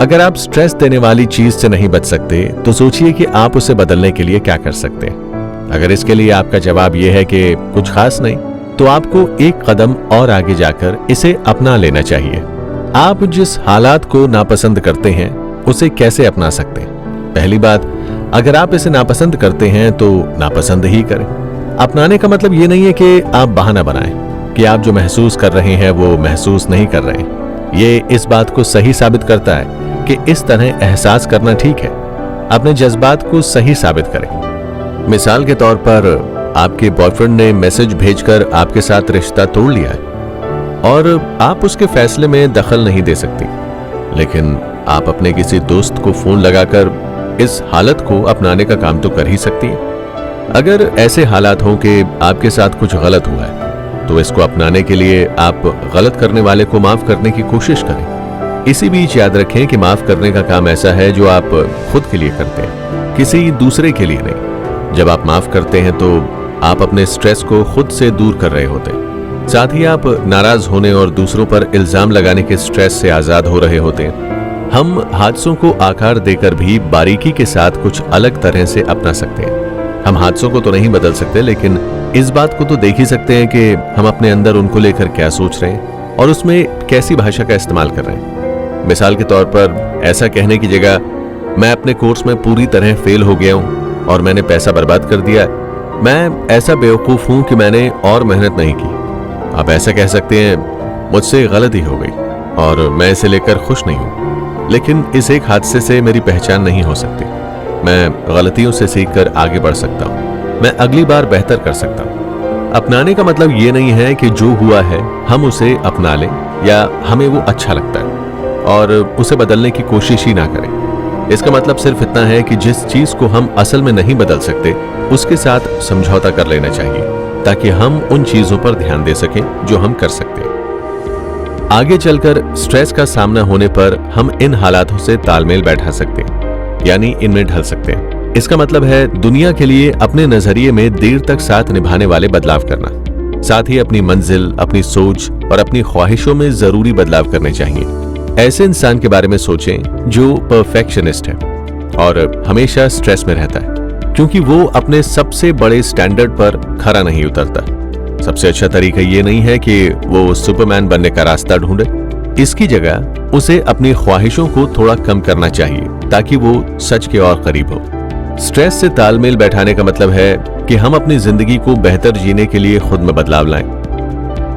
अगर आप स्ट्रेस देने वाली चीज से नहीं बच सकते तो सोचिए कि आप उसे बदलने के लिए क्या कर सकते हैं। अगर इसके लिए आपका जवाब यह है कि कुछ खास नहीं, तो आपको एक कदम और आगे जाकर इसे अपना लेना चाहिए। आप जिस हालात को नापसंद करते हैं उसे कैसे अपना सकते हैं? पहली बात, अगर आप इसे नापसंद करते हैं तो नापसंद ही करें। अपनाने का मतलब ये नहीं है कि आप बहाना बनाएं कि आप जो महसूस कर रहे हैं वो महसूस नहीं कर रहे हैं। ये इस बात को सही साबित करता है कि इस तरह एहसास करना ठीक है। अपने जज्बात को सही साबित करें। मिसाल के तौर पर आपके बॉयफ्रेंड ने मैसेज भेजकर आपके साथ रिश्ता तोड़ लिया है और आप उसके फैसले में दखल नहीं दे सकती, लेकिन आप अपने किसी दोस्त को फोन लगाकर इस हालत को अपनाने का काम तो कर ही सकती हैं। अगर ऐसे हालात हों कि आपके साथ कुछ गलत हुआ है तो इसको अपनाने के लिए आप गलत करने वाले को माफ करने की कोशिश करें। इसी बीच याद रखें कि माफ करने का काम ऐसा है जो आप खुद के लिए करते हैं, किसी दूसरे के लिए नहीं। जब आप माफ करते हैं तो आप अपने स्ट्रेस को खुद से दूर कर रहे होते हैं। साथ ही आप नाराज होने और दूसरों पर इल्जाम लगाने के स्ट्रेस से आजाद हो रहे होते हैं। हम हादसों को आकार देकर भी बारीकी के साथ कुछ अलग तरह से अपना सकते हैं। हम हादसों को तो नहीं बदल सकते, लेकिन इस बात को तो देख ही सकते हैं कि हम अपने अंदर उनको लेकर क्या सोच रहे हैं और उसमें कैसी भाषा का इस्तेमाल कर रहे हैं। मिसाल के तौर पर ऐसा कहने की जगह, मैं अपने कोर्स में पूरी तरह फेल हो गया हूं और मैंने पैसा बर्बाद कर दिया है, मैं ऐसा बेवकूफ हूं कि मैंने और मेहनत नहीं की। आप ऐसा कह सकते हैं, मुझसे गलती हो गई और मैं इसे लेकर खुश नहीं हूं, लेकिन इस एक हादसे से मेरी पहचान नहीं हो सकती। मैं गलतियों से सीखकर आगे बढ़ सकता हूं, मैं अगली बार बेहतर कर सकता हूं। अपनाने का मतलब ये नहीं है कि जो हुआ है हम उसे अपना लें या हमें वो अच्छा लगता है और उसे बदलने की कोशिश ही ना करें। इसका मतलब सिर्फ इतना है कि जिस चीज को हम असल में नहीं बदल सकते उसके साथ समझौता कर लेना चाहिए, ताकि हम उन चीजों पर ध्यान दे सकें जो हम कर सकते हैं। आगे चलकर स्ट्रेस का सामना होने पर हम इन हालातों से तालमेल बैठा सकते हैं, यानी इनमें ढल सकते हैं। इसका मतलब है दुनिया के लिए अपने नजरिए में देर तक साथ निभाने वाले बदलाव करना। साथ ही अपनी मंजिल, अपनी सोच और अपनी ख्वाहिशों में जरूरी बदलाव करने चाहिए। ऐसे इंसान के बारे में सोचें जो परफेक्शनिस्ट है और हमेशा स्ट्रेस में रहता है, क्योंकि वो अपने सबसे बड़े स्टैंडर्ड पर खरा नहीं उतरता। सबसे अच्छा तरीका ये नहीं है कि वो सुपरमैन बनने का रास्ता ढूंढे, इसकी जगह उसे अपनी ख्वाहिशों को थोड़ा कम करना चाहिए ताकि वो सच के और करीब हो। स्ट्रेस से तालमेल बैठाने का मतलब है कि हम अपनी जिंदगी को बेहतर जीने के लिए खुद में बदलाव लाएं।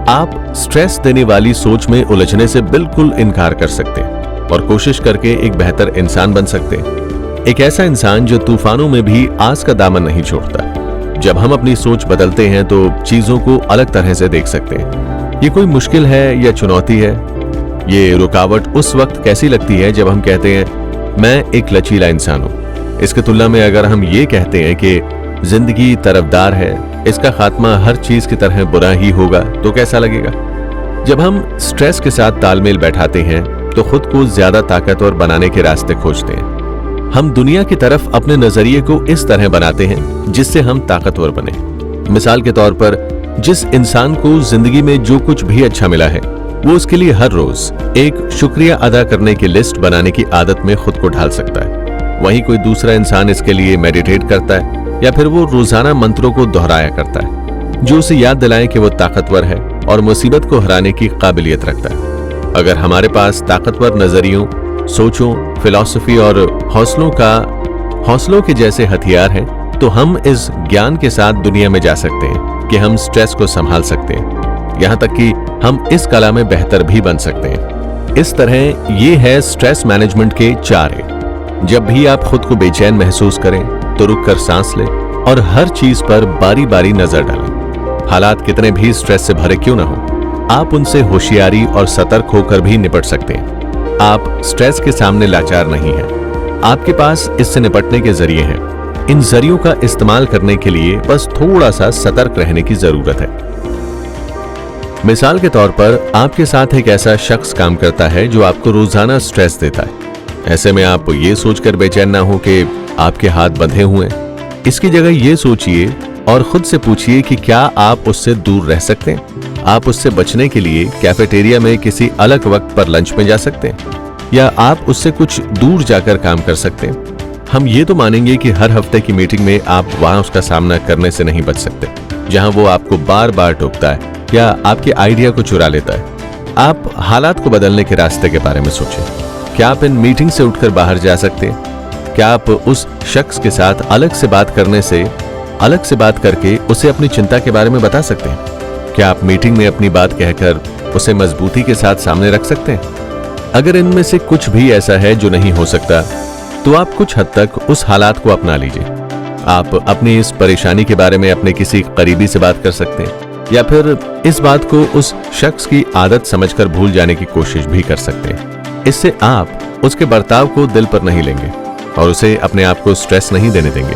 आप स्ट्रेस देने वाली सोच में उलझने से बिल्कुल इनकार कर सकते हैं और कोशिश करके एक बेहतर इंसान बन सकते हैं। एक ऐसा इंसान जो तूफानों में भी आस का दामन नहीं छोड़ता। जब हम अपनी सोच बदलते हैं तो चीजों को अलग तरह से देख सकते हैं। ये कोई मुश्किल है या चुनौती है? ये रुकावट उस वक्त कैसी लगती है जब हम कहते हैं मैं एक लचीला इंसान हूं। इसके तुलना में अगर हम ये कहते हैं कि जिंदगी तरफदार है, इसका खात्मा हर चीज की तरह बुरा ही होगा, तो कैसा लगेगा? जब हम स्ट्रेस के साथ तालमेल बैठाते हैं तो खुद को ज्यादा ताकतवर बनाने के रास्ते खोजते हैं। हम दुनिया की तरफ अपने नजरिए को इस तरह बनाते हैं जिससे हम ताकतवर बने। मिसाल के तौर पर जिस इंसान को जिंदगी में जो कुछ भी अच्छा मिला है वो उसके लिए हर रोज एक शुक्रिया अदा करने की लिस्ट बनाने की आदत में खुद को ढाल सकता है। वहीं कोई दूसरा इंसान इसके लिए मेडिटेट करता है या फिर वो रोजाना मंत्रों को दोहराया करता है जो उसे याद दिलाएं कि वो ताकतवर है और मुसीबत को हराने की काबिलियत रखता है। अगर हमारे पास ताकतवर नजरियों, सोचों, फिलॉसफी और हौसलों के जैसे हथियार हैं तो हम इस ज्ञान के साथ दुनिया में जा सकते हैं कि हम स्ट्रेस को संभाल सकते हैं, यहाँ तक कि हम इस कला में बेहतर भी बन सकते हैं। इस तरह ये है स्ट्रेस मैनेजमेंट के 4 ए। जब भी आप खुद को बेचैन महसूस करें तो रुककर सांस लें और हर चीज पर बारी बारी नजर डालें। हालात कितने भी स्ट्रेस से भरे क्यों ना हो, आप उनसे होशियारी और सतर्क होकर भी निपट सकते हैं। आप स्ट्रेस के सामने लाचार नहीं हैं। आपके पास इससे निपटने के जरिए हैं। इन जरियों का इस्तेमाल करने के लिए बस थोड़ा सा सतर्क रहने की जरूरत है। मिसाल के तौर पर आपके साथ एक ऐसा शख्स काम करता है जो आपको रोजाना स्ट्रेस देता है। ऐसे में आप ये सोचकर बेचैन ना हो कि आपके हाथ बंधे हुए हैं। इसकी जगह ये सोचिए और खुद से पूछिए कि क्या आप उससे दूर रह सकते हैं। आप उससे बचने के लिए कैफेटेरिया में किसी अलग वक्त पर लंच में जा सकते हैं। या आप उससे कुछ दूर जाकर काम कर सकते हैं। हम ये तो मानेंगे कि हर हफ्ते की मीटिंग में आप वहां उसका सामना करने से नहीं बच सकते, जहां वो आपको बार बार टोकता है या आपके आइडिया को चुरा लेता है। आप हालात को बदलने के रास्ते के बारे में सोचें। क्या आप इन मीटिंग से उठकर बाहर जा सकते हैं? क्या आप उस शख्स के साथ अलग से बात करके उसे अपनी चिंता के बारे में बता सकते हैं? क्या आप मीटिंग में अपनी बात कहकर उसे मजबूती के साथ सामने रख सकते हैं? अगर इनमें से कुछ भी ऐसा है जो नहीं हो सकता, तो आप कुछ हद तक उस हालात को अपना लीजिए। आप अपनी इस परेशानी के बारे में अपने किसी करीबी से बात कर सकते हैं, या फिर इस बात को उस शख्स की आदत समझकर भूल जाने की कोशिश भी कर सकते हैं। इससे आप उसके बर्ताव को दिल पर नहीं लेंगे और उसे अपने आप को स्ट्रेस नहीं देने देंगे।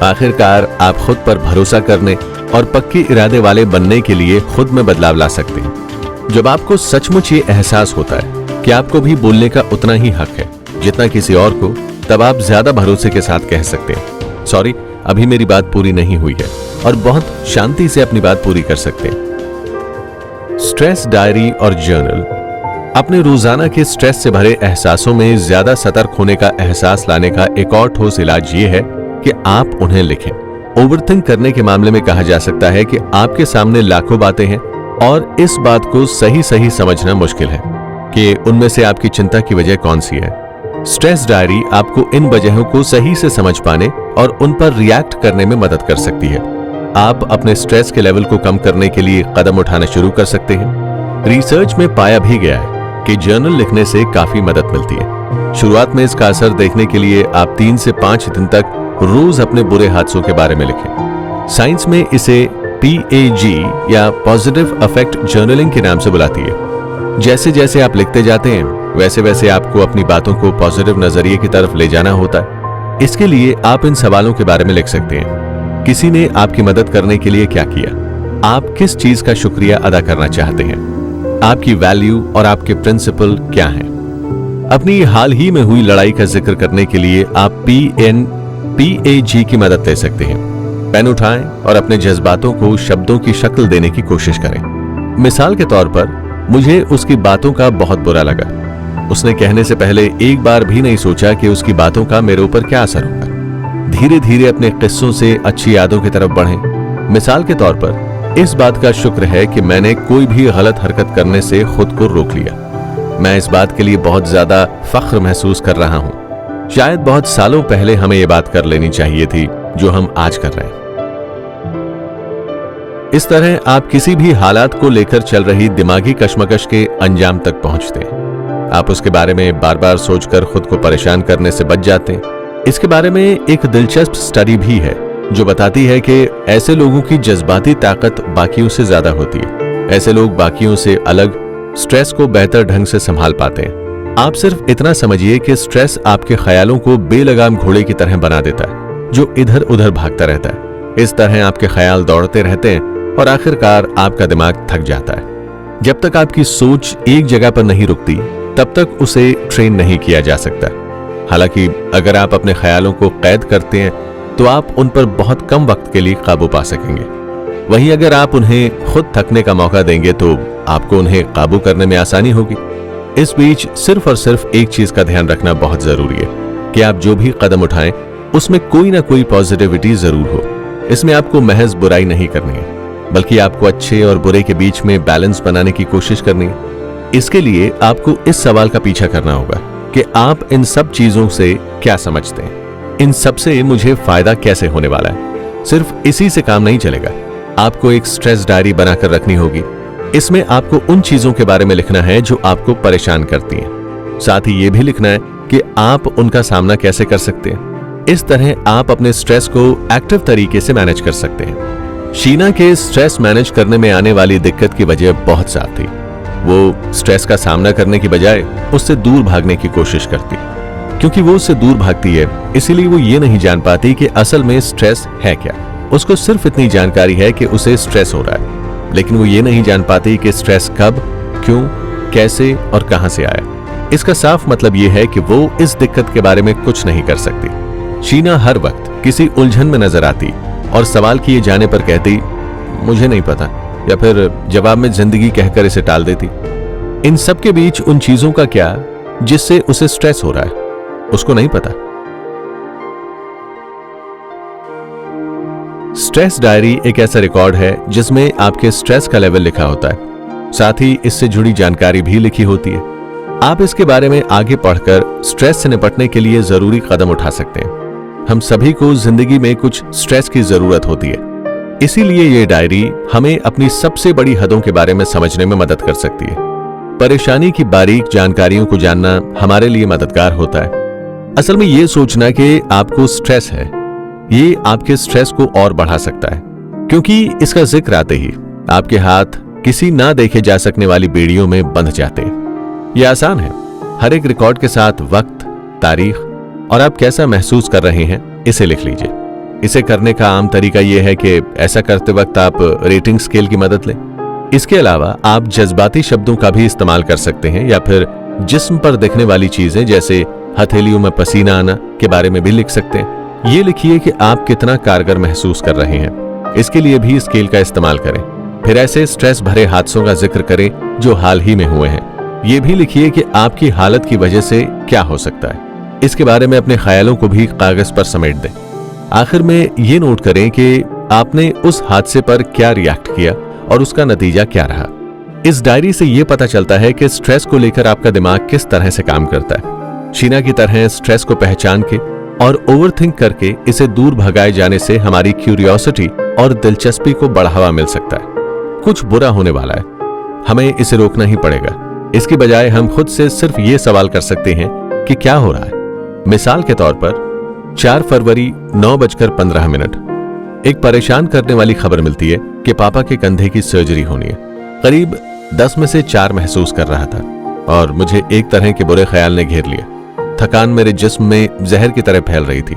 आखिरकार आप खुद पर भरोसा करने और पक्के इरादे वाले बनने के लिए खुद में बदलाव ला सकते हैं। जब आपको सचमुच ये एहसास होता है कि आपको भी बोलने का उतना ही हक है जितना किसी और को, तब आप ज्यादा भरोसे के साथ कह सकते हैं, सॉरी, अभी मेरी बात पूरी नहीं हुई है, और बहुत शांति से अपनी बात पूरी कर सकते हैं। स्ट्रेस डायरी और जर्नल। अपने रोजाना के स्ट्रेस से भरे एहसासों में ज्यादा सतर्क होने का एहसास लाने का एक और ठोस इलाज ये है कि आप उन्हें लिखें। ओवरथिंक करने के मामले में कहा जा सकता है कि आपके सामने लाखों बातें हैं और इस बात को सही सही समझना मुश्किल है कि उनमें से आपकी चिंता की वजह कौन सी है। स्ट्रेस डायरी आपको इन वजहों को सही से समझ पाने और उन पर रिएक्ट करने में मदद कर सकती है। आप अपने स्ट्रेस के लेवल को कम करने के लिए कदम उठाना शुरू कर सकते हैं। रिसर्च में पाया भी गया है कि जर्नल लिखने से काफी मदद मिलती है। शुरुआत में इसका असर देखने के लिए आप 3 से 5 दिन तक रोज अपने बुरे हादसों के बारे में लिखें। साइंस में इसे PAG या पॉजिटिव अफेक्ट जर्नलिंग के नाम से बुलाती है। जैसे जैसे आप लिखते जाते हैं, वैसे वैसे आपको अपनी बातों को पॉजिटिव नजरिए की तरफ ले जाना होता है। इसके लिए आप इन सवालों के बारे में लिख सकते हैं। किसी ने आपकी मदद करने के लिए क्या किया? आप किस चीज का शुक्रिया अदा करना चाहते हैं? आपकी वैल्यू और आपके प्रिंसिपल क्या हैं? अपनी हाल ही में हुई लड़ाई का जिक्र करने के लिए आप PAG की मदद ले सकते हैं। पेन उठाएं और अपने जज्बातों को शब्दों की शक्ल देने की कोशिश करें। मिसाल के तौर पर, मुझे उसकी बातों का बहुत बुरा लगा। उसने कहने से पहले एक बार भी नहीं सोचा कि उसकी बातों का मेरे ऊपर क्या असर होगा। धीरे धीरे अपने किस्सों से अच्छी यादों की तरफ बढ़ें। मिसाल के तौर पर, इस बात का शुक्र है कि मैंने कोई भी गलत हरकत करने से खुद को रोक लिया। मैं इस बात के लिए बहुत ज्यादा फख्र महसूस कर रहा हूं। शायद बहुत सालों पहले हमें यह बात कर लेनी चाहिए थी जो हम आज कर रहे हैं। इस तरह आप किसी भी हालात को लेकर चल रही दिमागी कश्मकश के अंजाम तक पहुंचते हैं। आप उसके बारे में बार बार सोचकर खुद को परेशान करने से बच जाते हैं। इसके बारे में एक दिलचस्प स्टडी भी है जो बताती है कि ऐसे लोगों की जज्बाती ताकत बाकियों से ज्यादा होती है। ऐसे लोग बाकियों से अलग स्ट्रेस को बेहतर ढंग से संभाल पाते हैं। आप सिर्फ इतना समझिए कि स्ट्रेस आपके ख्यालों को बेलगाम घोड़े की तरह बना देता है जो इधर उधर भागता रहता है। इस तरह आपके ख्याल दौड़ते रहते हैं और आखिरकार आपका दिमाग थक जाता है। जब तक आपकी सोच एक जगह पर नहीं रुकती, तब तक उसे ट्रेन नहीं किया जा सकता। हालांकि अगर आप अपने ख्यालों को कैद करते हैं तो आप उन पर बहुत कम वक्त के लिए काबू पा सकेंगे। वहीं अगर आप उन्हें खुद थकने का मौका देंगे तो आपको उन्हें काबू करने में आसानी होगी। इस बीच सिर्फ और सिर्फ एक चीज का ध्यान रखना बहुत जरूरी है कि आप जो भी कदम उठाएं उसमें कोई ना कोई पॉजिटिविटी जरूर हो। इसमें आपको महज बुराई नहीं करनी है, बल्कि आपको अच्छे और बुरे के बीच में बैलेंस बनाने की कोशिश करनी है। इसके लिए आपको इस सवाल का पीछा करना होगा कि आप इन सब चीजों से क्या समझते हैं। इन सब से मुझे फायदा कैसे होने वाला है? सिर्फ इसी से काम नहीं चलेगा। आपको एक स्ट्रेस डायरी बनाकर रखनी होगी। इसमें आपको उन चीजों के बारे में लिखना है जो आपको परेशान करती हैं। साथ ही ये भी लिखना है कि आप उनका सामना कैसे कर सकते हैं। इस तरह आप अपने स्ट्रेस को एक्टिव तरीके से मैनेज कर सकते हैं। शीना के स्ट्रेस मैनेज करने में आने वाली दिक्कत की वजह बहुत साफ थी। वो स्ट्रेस का सामना करने की बजाय उससे दूर भागने की कोशिश करती। क्योंकि वो उससे दूर भागती है, इसीलिए वो ये नहीं जान पाती कि असल में स्ट्रेस है क्या। उसको सिर्फ इतनी जानकारी है कि उसे स्ट्रेस हो रहा है, लेकिन वो ये नहीं जान पाती कि स्ट्रेस कब, क्यों, कैसे और कहां से आया। इसका साफ मतलब ये है कि वो इस दिक्कत के बारे में कुछ नहीं कर सकती। शीना हर वक्त किसी उलझन में नजर आती और सवाल किए जाने पर कहती, मुझे नहीं पता, या फिर जवाब में जिंदगी कहकर इसे टाल देती। इन सब के बीच उन चीजों का क्या जिससे उसे स्ट्रेस हो रहा है, उसको नहीं पता। स्ट्रेस डायरी एक ऐसा रिकॉर्ड है जिसमें आपके स्ट्रेस का लेवल लिखा होता है, साथ ही इससे जुड़ी जानकारी भी लिखी होती है। आप इसके बारे में आगे पढ़कर स्ट्रेस से निपटने के लिए जरूरी कदम उठा सकते हैं। हम सभी को जिंदगी में कुछ स्ट्रेस की जरूरत होती है, इसीलिए ये डायरी हमें अपनी सबसे बड़ी हदों के बारे में समझने में मदद कर सकती है। परेशानी की बारीक जानकारियों को जानना हमारे लिए मददगार होता है। असल में ये सोचना कि आपको स्ट्रेस है, ये आपके स्ट्रेस को और बढ़ा सकता है, क्योंकि इसका जिक्र आते ही आपके हाथ किसी ना देखे जा सकने वाली बेड़ियों में बंध जाते हैं। यह आसान है, हर एक रिकॉर्ड के साथ वक्त, तारीख और आप कैसा महसूस कर रहे हैं इसे लिख लीजिए। इसे करने का आम तरीका यह है कि ऐसा करते वक्त आप रेटिंग स्केल की मदद लें। इसके अलावा आप जज्बाती शब्दों का भी इस्तेमाल कर सकते हैं या फिर जिस्म पर दिखने वाली चीजें जैसे हथेलियों में पसीना आना के बारे में भी लिख सकते हैं। ये लिखिए कि आप कितना कारगर महसूस कर रहे हैं। इसके लिए भी स्केल का इस्तेमाल करें। फिर ऐसे स्ट्रेस भरे हादसों का जिक्र करें जो हाल ही में हुए हैं। ये भी लिखिए कि आपकी हालत की वजह से क्या हो सकता है। इसके बारे में अपने ख्यालों को भी कागज पर समेट दें। आखिर में ये नोट करें कि आपने उस हादसे पर क्या रिएक्ट किया और उसका नतीजा क्या रहा। इस डायरी से यह पता चलता है कि स्ट्रेस को लेकर आपका दिमाग किस तरह से काम करता है। शीना की तरह स्ट्रेस को पहचान के और ओवरथिंक करके इसे दूर भगाए जाने से हमारी क्यूरियोसिटी और दिलचस्पी को बढ़ावा मिल सकता है। कुछ बुरा होने वाला है, हमें इसे रोकना ही पड़ेगा। इसकी बजाय हम खुद से सिर्फ ये सवाल कर सकते हैं कि क्या हो रहा है। मिसाल के तौर पर 4 फरवरी 9:15 एक परेशान करने वाली खबर मिलती है कि पापा के कंधे की सर्जरी होनी है। करीब 10 में से 4 महसूस कर रहा था और मुझे एक तरह के बुरे ख्याल ने घेर लिया। थकान मेरे जिस्म में जहर की तरह फैल रही थी।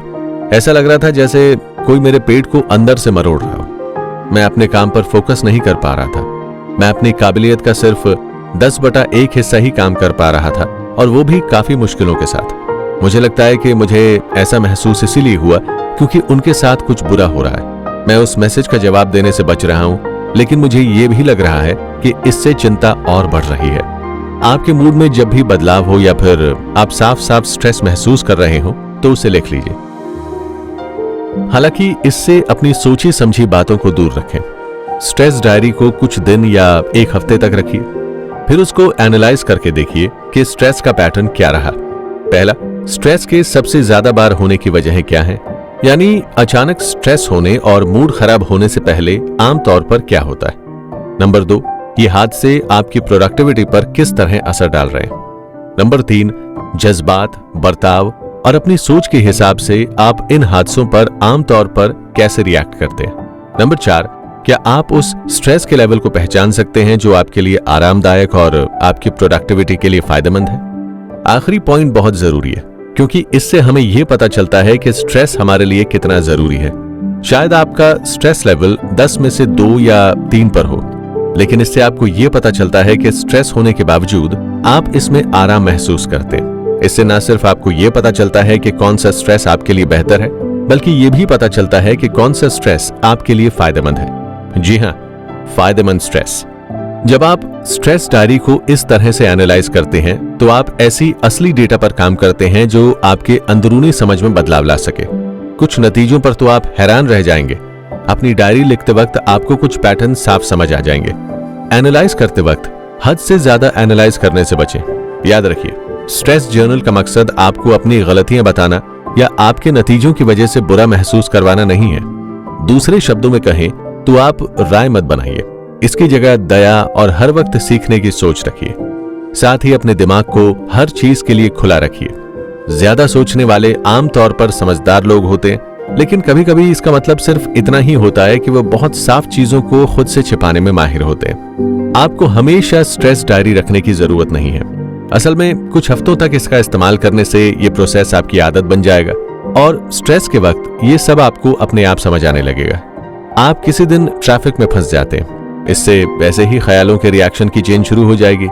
ऐसा लग रहा था जैसे कोई मेरे पेट को अंदर से मरोड़ रहा हो। मैं अपने काम पर फोकस नहीं कर पा रहा था। मैं अपनी काबिलियत का सिर्फ 10/1 हिस्सा ही काम कर पा रहा था और वो भी काफी मुश्किलों के साथ। मुझे लगता है कि मुझे ऐसा महसूस इसीलिए हुआ क्योंकि उनके साथ कुछ बुरा हो रहा है। मैं उस मैसेज का जवाब देने से बच रहा हूं, लेकिन मुझे ये भी लग रहा है कि इससे चिंता और बढ़ रही है। आपके मूड में जब भी बदलाव हो या फिर आप साफ साफ स्ट्रेस महसूस कर रहे हो तो उसे लिख लीजिए। हालांकि इससे अपनी सोची समझी बातों को दूर रखें। स्ट्रेस डायरी को कुछ दिन या एक हफ्ते तक रखिए, फिर उसको एनालाइज करके देखिए कि स्ट्रेस का पैटर्न क्या रहा। पहला, स्ट्रेस के सबसे ज्यादा बार होने की वजह क्या है, यानी अचानक स्ट्रेस होने और मूड खराब होने से पहले आमतौर पर क्या होता है। नंबर 2, ये हादसे आपकी प्रोडक्टिविटी पर किस तरह असर डाल रहे हैं। नंबर 3, जज्बात, बर्ताव और अपनी सोच के हिसाब से आप इन हादसों पर आमतौर पर कैसे रिएक्ट करते हैं। नंबर 4, क्या आप उस स्ट्रेस के लेवल को पहचान सकते हैं जो आपके लिए आरामदायक और आपकी प्रोडक्टिविटी के लिए फायदेमंद है। आखिरी पॉइंट बहुत जरूरी है क्योंकि इससे हमें यह पता चलता है कि स्ट्रेस हमारे लिए कितना जरूरी है। शायद आपका स्ट्रेस लेवल 10 में से 2 या 3 पर हो, लेकिन इससे आपको यह पता चलता है कि स्ट्रेस होने के बावजूद आप इसमें आराम महसूस करते हैं। इससे न सिर्फ आपको यह पता चलता है कि कौन सा स्ट्रेस आपके लिए बेहतर है, बल्कि यह भी पता चलता है कि कौन सा स्ट्रेस आपके लिए फायदेमंद है। जी हां, फायदेमंद स्ट्रेस। जब आप स्ट्रेस डायरी को इस तरह से एनालाइज करते हैं तो आप ऐसी असली डेटा पर काम करते हैं जो आपके अंदरूनी समझ में बदलाव ला सके। कुछ नतीजों पर तो आप हैरान रह जाएंगे। अपनी डायरी लिखते वक्त आपको कुछ पैटर्न साफ समझ आ जाएंगे। एनालाइज करते वक्त हद से ज्यादा एनालाइज करने से बचें। याद रखिए, स्ट्रेस जर्नल का मकसद आपको अपनी गलतियां बताना या आपके नतीजों की वजह से बुरा महसूस करवाना नहीं है। दूसरे शब्दों में कहें तो आप राय मत बनाइए, इसकी जगह दया और हर वक्त सीखने की सोच रखिए। साथ ही अपने दिमाग को हर चीज के लिए खुला रखिए। ज्यादा सोचने वाले आमतौर पर समझदार लोग होते हैं, लेकिन कभी कभी इसका मतलब सिर्फ इतना ही होता है कि वो बहुत साफ चीजों को खुद से छिपाने में माहिर होते हैं। आपको हमेशा स्ट्रेस डायरी रखने की जरूरत नहीं है। असल में कुछ हफ्तों तक इसका इस्तेमाल करने से ये प्रोसेस आपकी आदत बन जाएगा और स्ट्रेस के वक्त ये सब आपको अपने आप समझ आने लगेगा। आप किसी दिन ट्रैफिक में फंस जाते हैं, इससे वैसे ही ख्यालों के रिएक्शन की चेन शुरू हो जाएगी।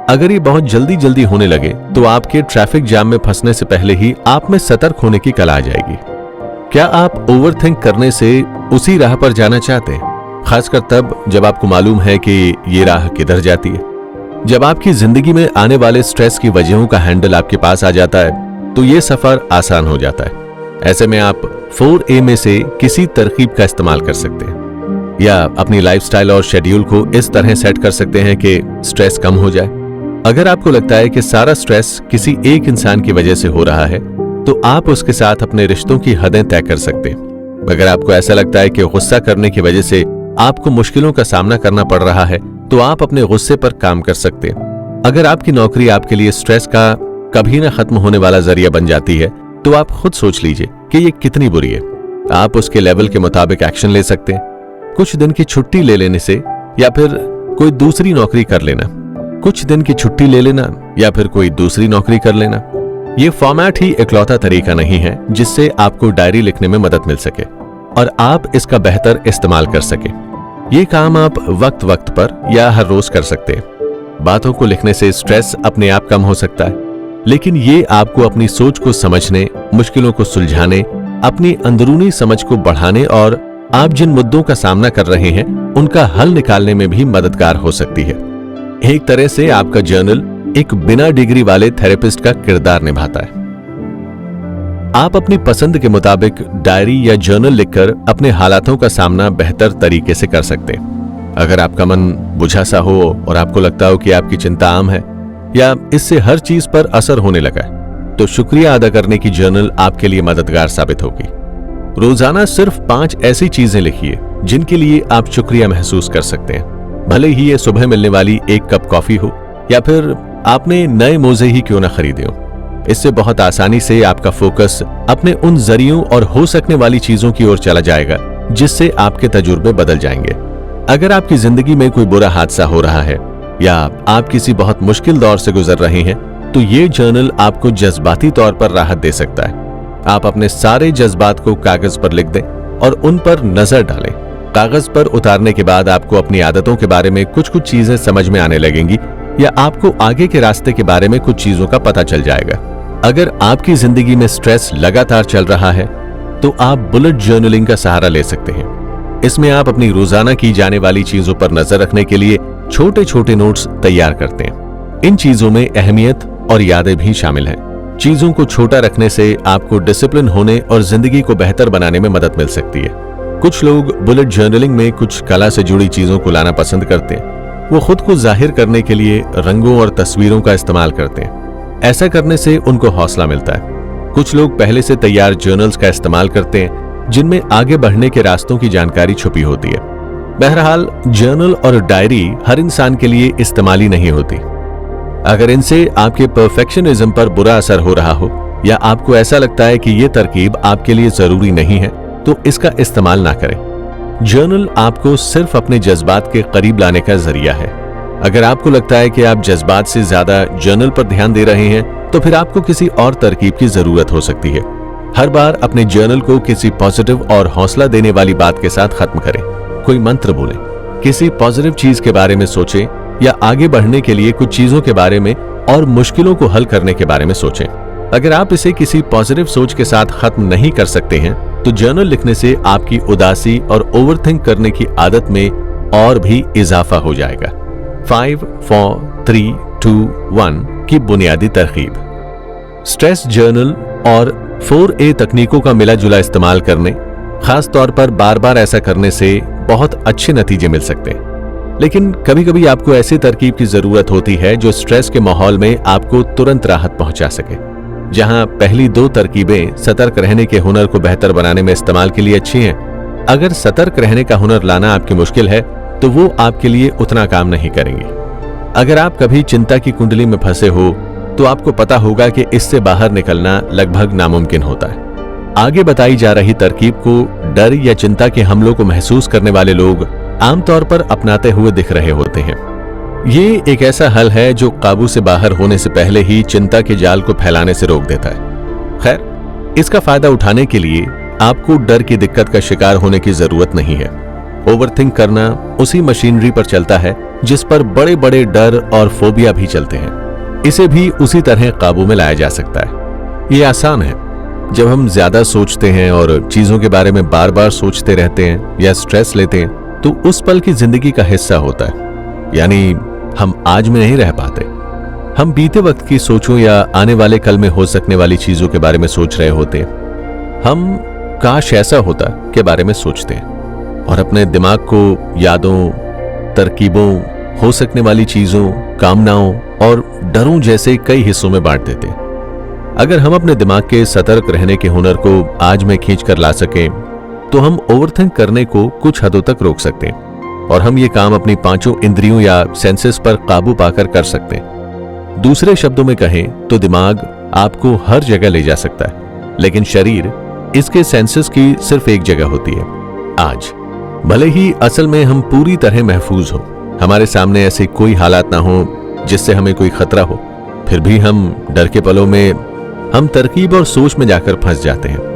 अगर ये बहुत जल्दी जल्दी होने लगे तो आपके ट्रैफिक जाम में फंसने से पहले ही आप में सतर्क होने की कला आ जाएगी। क्या आप ओवरथिंक करने से उसी राह पर जाना चाहते हैं, खासकर तब जब आपको मालूम है कि ये राह किधर जाती है? जब आपकी जिंदगी में आने वाले स्ट्रेस की वजहों का हैंडल आपके पास आ जाता है तो ये सफर आसान हो जाता है। ऐसे में आप 4A में से किसी तरकीब का इस्तेमाल कर सकते हैं या अपनी लाइफस्टाइल और शेड्यूल को इस तरह सेट कर सकते हैं कि स्ट्रेस कम हो जाए। अगर आपको लगता है कि सारा स्ट्रेस किसी एक इंसान की वजह से हो रहा है तो आप उसके साथ अपने रिश्तों की हदें तय कर सकते हैं। अगर आपको ऐसा लगता है कि गुस्सा करने की वजह से आपको मुश्किलों का सामना करना पड़ रहा है तो आप अपने गुस्से पर काम कर सकते हैं। अगर आपकी नौकरी आपके लिए स्ट्रेस का कभी न खत्म होने वाला जरिया बन जाती है तो आप खुद सोच लीजिए कि ये कितनी बुरी है। आप उसके लेवल के मुताबिक एक्शन ले सकते हैं। कुछ दिन की छुट्टी ले लेने से या फिर कोई दूसरी नौकरी कर लेना, कुछ दिन की छुट्टी ले लेना या फिर कोई दूसरी नौकरी कर लेना। ये फॉर्मेट ही इकलौता तरीका नहीं है जिससे आपको डायरी लिखने में मदद मिल सके और आप इसका बेहतर इस्तेमाल कर सके। ये काम आप वक्त वक्त पर या हर रोज कर सकते हैं। बातों को लिखने से स्ट्रेस अपने आप कम हो सकता है, लेकिन ये आपको अपनी सोच को समझने, मुश्किलों को सुलझाने, अपनी अंदरूनी समझ को बढ़ाने और आप जिन मुद्दों का सामना कर रहे हैं उनका हल निकालने में भी मददगार हो सकती है। एक तरह से आपका जर्नल एक बिना डिग्री वाले थेरेपिस्ट का किरदार निभाता है। आप अपनी पसंद के मुताबिक डायरी या जर्नल लिखकर अपने हालातों का सामना बेहतर तरीके से कर सकते हैं। अगर आपका मन बुझा सा हो और आपको लगता हो कि आपकी चिंता आम है या इससे हर चीज पर असर होने लगा है तो शुक्रिया अदा करने की जर्नल आपके लिए मददगार साबित होगी। रोजाना सिर्फ 5 ऐसी चीजें लिखिए जिनके लिए आप शुक्रिया महसूस कर सकते हैं, भले ही ये सुबह मिलने वाली 1 कप कॉफी हो या फिर आपने नए मोजे ही क्यों ना खरीदे हो। इससे बहुत आसानी से आपका फोकस अपने उन जरियों और हो सकने वाली चीजों की ओर चला जाएगा जिससे आपके तजुर्बे बदल जाएंगे। अगर आपकी जिंदगी में कोई बुरा हादसा हो रहा है या आप किसी बहुत मुश्किल दौर से गुजर रहे हैं तो ये जर्नल आपको जज्बाती तौर पर राहत दे सकता है। आप अपने सारे जज्बात को कागज पर लिख दें और उन पर नजर डालें। कागज पर उतारने के बाद आपको अपनी आदतों के बारे में कुछ कुछ चीजें समझ में आने लगेंगी या आपको आगे के रास्ते के बारे में कुछ चीजों का पता चल जाएगा। अगर आपकी जिंदगी में स्ट्रेस लगातार चल रहा है तो आप बुलेट जर्नलिंग का सहारा ले सकते हैं। इसमें आप अपनी रोजाना की जाने वाली चीजों पर नजर रखने के लिए छोटे छोटे नोट्स तैयार करते हैं। इन चीजों में अहमियत और यादें भी शामिल हैं। चीजों को छोटा रखने से आपको डिसिप्लिन होने और जिंदगी को बेहतर बनाने में मदद मिल सकती है। कुछ लोग बुलेट जर्नलिंग में कुछ कला से जुड़ी चीजों को लाना पसंद करते हैं। वो खुद को जाहिर करने के लिए रंगों और तस्वीरों का इस्तेमाल करते हैं। ऐसा करने से उनको हौसला मिलता है। कुछ लोग पहले से तैयार जर्नल्स का इस्तेमाल करते हैं जिनमें आगे बढ़ने के रास्तों की जानकारी छुपी होती है। बहरहाल जर्नल और डायरी हर इंसान के लिए इस्तेमाली नहीं होती। अगर इनसे आपके परफेक्शनिज्म पर बुरा असर हो रहा हो या आपको ऐसा लगता है कि ये तरकीब आपके लिए जरूरी नहीं है तो इसका इस्तेमाल ना करें। जर्नल आपको सिर्फ अपने जज्बात के करीब लाने का जरिया है। अगर आपको लगता है कि आप जज्बात से ज्यादा जर्नल पर ध्यान दे रहे हैं तो फिर आपको किसी और तरकीब की जरूरत हो सकती है। हर बार अपने जर्नल को किसी पॉजिटिव और हौसला देने वाली बात के साथ खत्म करें। कोई मंत्र बोलें, किसी पॉजिटिव चीज के बारे में सोचें या आगे बढ़ने के लिए कुछ चीजों के बारे में और मुश्किलों को हल करने के बारे में सोचें। अगर आप इसे किसी पॉजिटिव सोच के साथ खत्म नहीं कर सकते हैं तो जर्नल लिखने से आपकी उदासी और ओवरथिंक करने की आदत में और भी इजाफा हो जाएगा। 5, 4, 3, 2, 1 की बुनियादी तरकीब। स्ट्रेस जर्नल और 4A तकनीकों का मिला जुला इस्तेमाल करने, खास तौर पर बार बार ऐसा करने से बहुत अच्छे नतीजे मिल सकते हैं। लेकिन कभी कभी आपको ऐसी तरकीब की जरूरत होती है जो स्ट्रेस के माहौल में आपको तुरंत राहत पहुंचा सके। जहां पहली 2 तरकीबें सतर्क रहने के हुनर को बेहतर बनाने में इस्तेमाल के लिए अच्छी हैं, अगर सतर्क रहने का हुनर लाना आपकी मुश्किल है तो वो आपके लिए उतना काम नहीं करेंगे। अगर आप कभी चिंता की कुंडली में फंसे हो तो आपको पता होगा कि इससे बाहर निकलना लगभग नामुमकिन होता है। आगे बताई जा रही तरकीब को डर या चिंता के हमलों को महसूस करने वाले लोग आमतौर पर अपनाते हुए दिख रहे होते हैं। ये एक ऐसा हल है जो काबू से बाहर होने से पहले ही चिंता के जाल को फैलाने से रोक देता है। खैर, इसका फायदा उठाने के लिए आपको डर की दिक्कत का शिकार होने की जरूरत नहीं है। ओवरथिंक करना उसी मशीनरी पर चलता है जिस पर बड़े बड़े डर और फोबिया भी चलते हैं। इसे भी उसी तरह काबू में लाया जा सकता है। ये आसान है। जब हम ज्यादा सोचते हैं और चीजों के बारे में बार बार सोचते रहते हैं या स्ट्रेस लेते हैं तो उस पल की जिंदगी का हिस्सा होता है। यानी हम आज में नहीं रह पाते। हम बीते वक्त की सोचों या आने वाले कल में हो सकने वाली चीजों के बारे में सोच रहे होते हैं। हम काश ऐसा होता के बारे में सोचते हैं और अपने दिमाग को यादों, तरकीबों, हो सकने वाली चीजों, कामनाओं और डरों जैसे कई हिस्सों में बांट देते हैं। अगर हम अपने दिमाग के सतर्क रहने के हुनर को आज में खींच कर ला सकें तो हम ओवरथिंक करने को कुछ हदों तक रोक सकते हैं और हम ये काम अपनी पांचों इंद्रियों या सेंसेस पर काबू पाकर कर सकते हैं। दूसरे शब्दों में कहें तो दिमाग आपको हर जगह ले जा सकता है, लेकिन शरीर इसके सेंसेस की सिर्फ एक जगह होती है, आज। भले ही असल में हम पूरी तरह महफूज हो, हमारे सामने ऐसे कोई हालात ना हो जिससे हमें कोई खतरा हो, फिर भी हम डर के पलों में हम तरकीब और सोच में जाकर फंस जाते हैं।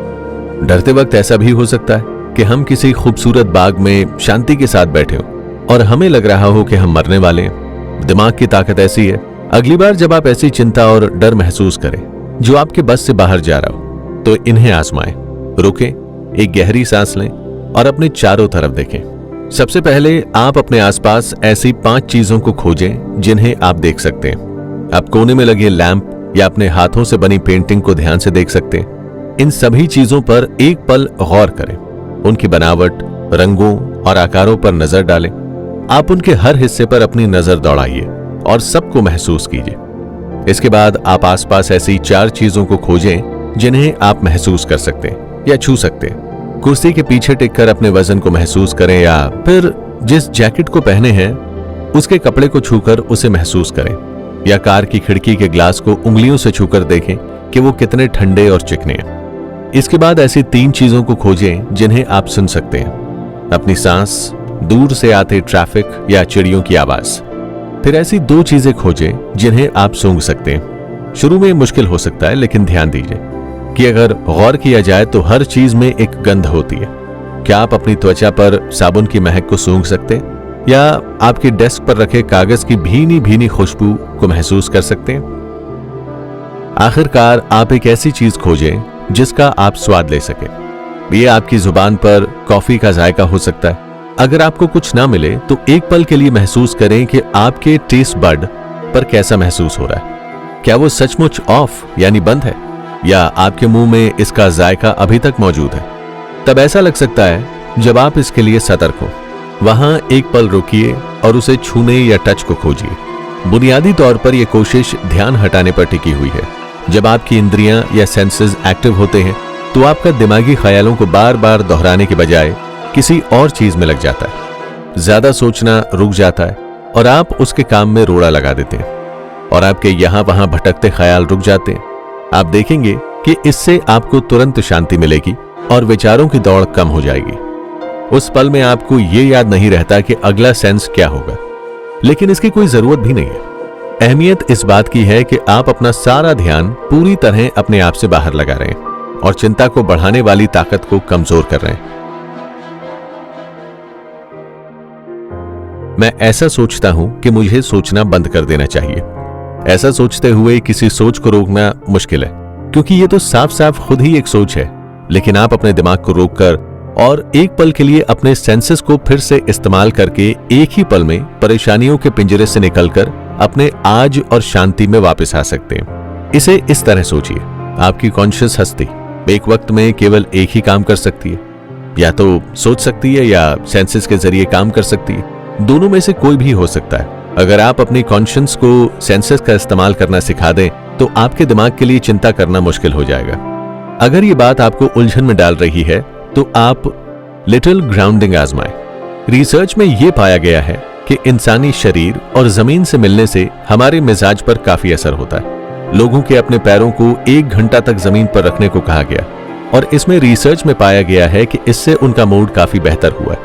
डरते वक्त ऐसा भी हो सकता है कि हम किसी खूबसूरत बाग में शांति के साथ बैठे हो और हमें लग रहा हो कि हम मरने वाले हैं। दिमाग की ताकत ऐसी है, अगली बार जब आप ऐसी चिंता और डर महसूस करें जो आपके बस से बाहर जा रहा हो तो इन्हें आजमाएं। रुकें, एक गहरी सांस लें और अपने चारों तरफ देखें। सबसे पहले आप अपने आसपास ऐसी 5 चीजों को खोजें जिन्हें आप देख सकते हैं। आप कोने में लगे लैंप या अपने हाथों से बनी पेंटिंग को ध्यान से देख सकते हैं। इन सभी चीजों पर एक पल गौर करें, उनकी बनावट, रंगों और आकारों पर नजर डालें। आप उनके हर हिस्से पर अपनी नजर दौड़ाइए और सबको महसूस कीजिए। इसके बाद आप आसपास ऐसी 4 चीजों को खोजें जिन्हें आप महसूस कर सकते हैं या छू सकते हैं। कुर्सी के पीछे टिककर अपने वजन को महसूस करें या फिर जिस जैकेट को पहने हैं उसके कपड़े को छूकर उसे महसूस करें, या कार की खिड़की के ग्लास को उंगलियों से छूकर देखें कि वो कितने ठंडे और चिकने हैं। इसके बाद ऐसी 3 चीजों को खोजें जिन्हें आप सुन सकते हैं, अपनी सांस, दूर से आते ट्रैफिक या चिड़ियों की आवाज। फिर ऐसी 2 चीजें खोजें जिन्हें आप सूंघ सकते हैं। शुरू में मुश्किल हो सकता है, लेकिन ध्यान दीजिए कि अगर गौर किया जाए तो हर चीज में एक गंध होती है। क्या आप अपनी त्वचा पर साबुन की महक को सूंघ सकते हैं या आपके डेस्क पर रखे कागज की भीनी भीनी खुशबू को महसूस कर सकते हैं? आखिरकार आप एक ऐसी चीज खोजें जिसका आप स्वाद ले सके। ये आपकी जुबान पर कॉफी का जायका हो सकता है। अगर आपको कुछ ना मिले तो एक पल के लिए महसूस करें कि आपके टेस्ट बड पर कैसा महसूस हो रहा है। क्या वो सचमुच ऑफ यानी बंद है, या आपके मुंह में इसका जायका अभी तक मौजूद है? तब ऐसा लग सकता है जब आप इसके लिए सतर्क हो। वहां एक पल रुकिए और उसे छूने या टच को खोजिए। बुनियादी तौर पर यह कोशिश ध्यान हटाने पर टिकी हुई है। जब आपकी इंद्रियां या सेंसेस एक्टिव होते हैं तो आपका दिमागी ख्यालों को बार बार दोहराने के बजाय किसी और चीज में लग जाता है। ज्यादा सोचना रुक जाता है और आप उसके काम में रोड़ा लगा देते हैं और आपके यहां वहां भटकते ख्याल रुक जाते हैं। आप देखेंगे कि इससे आपको तुरंत शांति मिलेगी और विचारों की दौड़ कम हो जाएगी। उस पल में आपको यह याद नहीं रहता कि अगला सेंस क्या होगा, लेकिन इसकी कोई जरूरत भी नहीं है। अहमियत इस बात की है कि आप अपना सारा ध्यान पूरी तरह अपने आप से बाहर लगा रहे हैं और चिंता को बढ़ाने वाली ताकत को कमजोर कर रहे हैं। मैं ऐसा सोचता हूं कि मुझे सोचना बंद कर देना चाहिए। ऐसा सोचते हुए किसी सोच को रोकना मुश्किल है, क्योंकि ये तो साफ साफ खुद ही एक सोच है। लेकिन आप अपने दिमाग को रोककर और एक पल के लिए अपने सेंसेस को फिर से इस्तेमाल करके एक ही पल में परेशानियों के पिंजरे से निकलकर अपने आज और शांति में वापस आ सकते हैं। इसे इस तरह सोचिए, आपकी कॉन्शियस हस्ती एक वक्त में केवल एक ही काम कर सकती है, या तो सोच सकती है या सेंसेस के जरिए काम कर सकती है। दोनों में से कोई भी हो सकता है। अगर आप अपनी कॉन्शियस को सेंसेस का इस्तेमाल करना सिखा दें तो आपके दिमाग के लिए चिंता करना मुश्किल हो जाएगा। अगर ये बात आपको उलझन में डाल रही है तो आप लिटिल ग्राउंडिंग आजमाएं। रिसर्च में यह पाया गया है कि इंसानी शरीर और जमीन से मिलने से हमारे मिजाज पर काफी असर होता है। लोगों के अपने पैरों को 1 घंटा तक जमीन पर रखने को कहा गया और इसमें रिसर्च में पाया गया है कि इससे उनका मूड काफी बेहतर हुआ।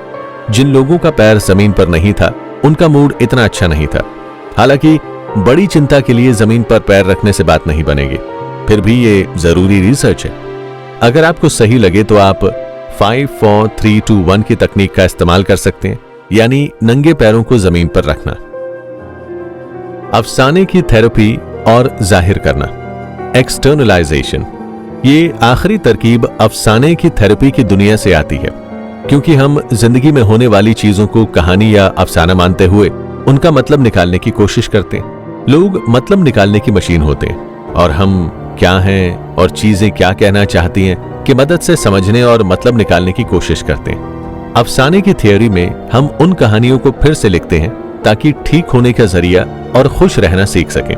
जिन लोगों का पैर जमीन पर नहीं था उनका मूड इतना अच्छा नहीं था। हालांकि बड़ी चिंता के लिए जमीन पर पैर रखने से बात नहीं बनेगी, फिर भी ये जरूरी रिसर्च है। अगर आपको सही लगे तो आप 5, 4, 3, 2, 1 की तकनीक का इस्तेमाल कर सकते हैं, यानी नंगे पैरों को जमीन पर रखना। अफसाने की थेरेपी और जाहिर करना, एक्सटर्नलाइजेशन। ये आखिरी तरकीब अफसाने की थेरेपी की दुनिया से आती है, क्योंकि हम जिंदगी में होने वाली चीजों को कहानी या अफसाना मानते हुए उनका मतलब निकालने की कोशिश करते हैं। लोग मतलब निकालने की मशीन होते हैं और हम क्या हैं और चीजें क्या कहना चाहती हैं कि मदद से समझने और मतलब निकालने की कोशिश करते हैं। अफसाने की थियोरी में हम उन कहानियों को फिर से लिखते हैं ताकि ठीक होने का जरिया और खुश रहना सीख सकें।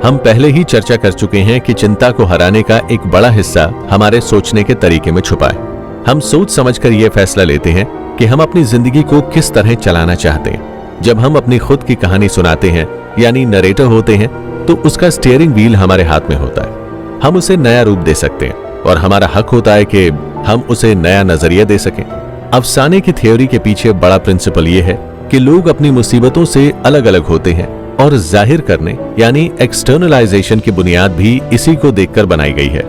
हम पहले ही चर्चा कर चुके हैं कि चिंता को हराने का एक बड़ा हिस्सा हमारे सोचने के तरीके में छुपा है। हम सोच समझकर यह फैसला लेते हैं कि हम अपनी जिंदगी को किस तरह चलाना चाहते हैं। जब हम अपनी खुद की कहानी सुनाते हैं यानी नरेटर होते हैं तो उसका स्टीयरिंग व्हील हमारे हाथ में होता है। हम उसे नया रूप दे सकते हैं और हमारा हक होता है कि हम उसे नया नजरिया दे सकें। अफसाने की थ्योरी के पीछे बड़ा प्रिंसिपल यह है कि लोग अपनी मुसीबतों से अलग अलग होते हैं और जाहिर करने यानी एक्सटर्नलाइजेशन की बुनियाद भी इसी को देखकर बनाई गई है।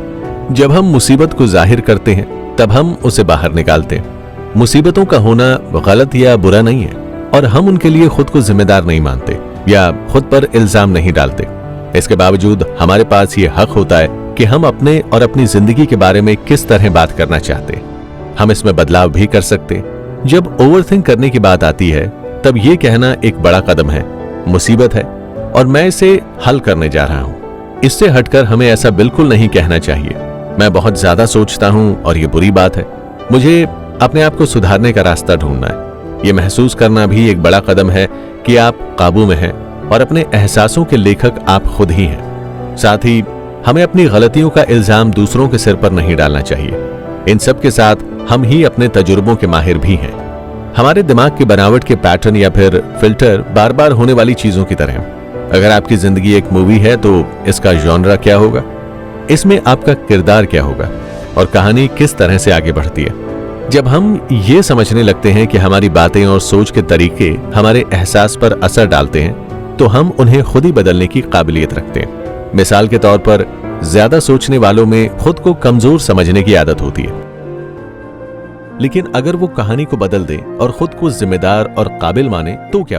जब हम मुसीबत को जाहिर करते हैं तब हम उसे बाहर निकालते हैं। मुसीबतों का होना गलत या बुरा नहीं है और हम उनके लिए खुद को जिम्मेदार नहीं मानते या खुद पर इल्जाम नहीं डालते। इसके बावजूद हमारे पास ये हक होता है कि हम अपने और अपनी जिंदगी के बारे में किस तरह बात करना चाहते हैं। हम इसमें बदलाव भी कर सकते हैं। जब ओवरथिंक करने की बात आती है तब ये कहना एक बड़ा कदम है, मुसीबत है और मैं इसे हल करने जा रहा हूं। इससे हटकर हमें ऐसा बिल्कुल नहीं कहना चाहिए, मैं बहुत ज्यादा सोचता हूं और ये बुरी बात है, मुझे अपने आप को सुधारने का रास्ता ढूंढना है। ये महसूस करना भी एक बड़ा कदम है कि आप काबू में हैं और अपने एहसासों के लेखक आप खुद ही हैं। साथ ही हमें अपनी गलतियों का इल्जाम दूसरों के सिर पर नहीं डालना चाहिए। इन सब के साथ हम ही अपने तजुर्बों के माहिर भी हैं। हमारे दिमाग की बनावट के पैटर्न या फिर फिल्टर बार बार होने वाली चीजों की तरह। अगर आपकी जिंदगी एक मूवी है तो इसका जॉनरा क्या होगा, इसमें आपका किरदार क्या होगा और कहानी किस तरह से आगे बढ़ती है। जब हम ये समझने लगते हैं कि हमारी बातें और सोच के तरीके हमारे एहसास पर असर डालते हैं तो हम उन्हें खुद ही बदलने की काबिलियत रखते हैं। मिसाल के तौर पर ज्यादा सोचने वालों में खुद को कमजोर समझने की आदत होती है, लेकिन अगर वो कहानी को बदल दे और खुद को जिम्मेदार और काबिल माने तो क्या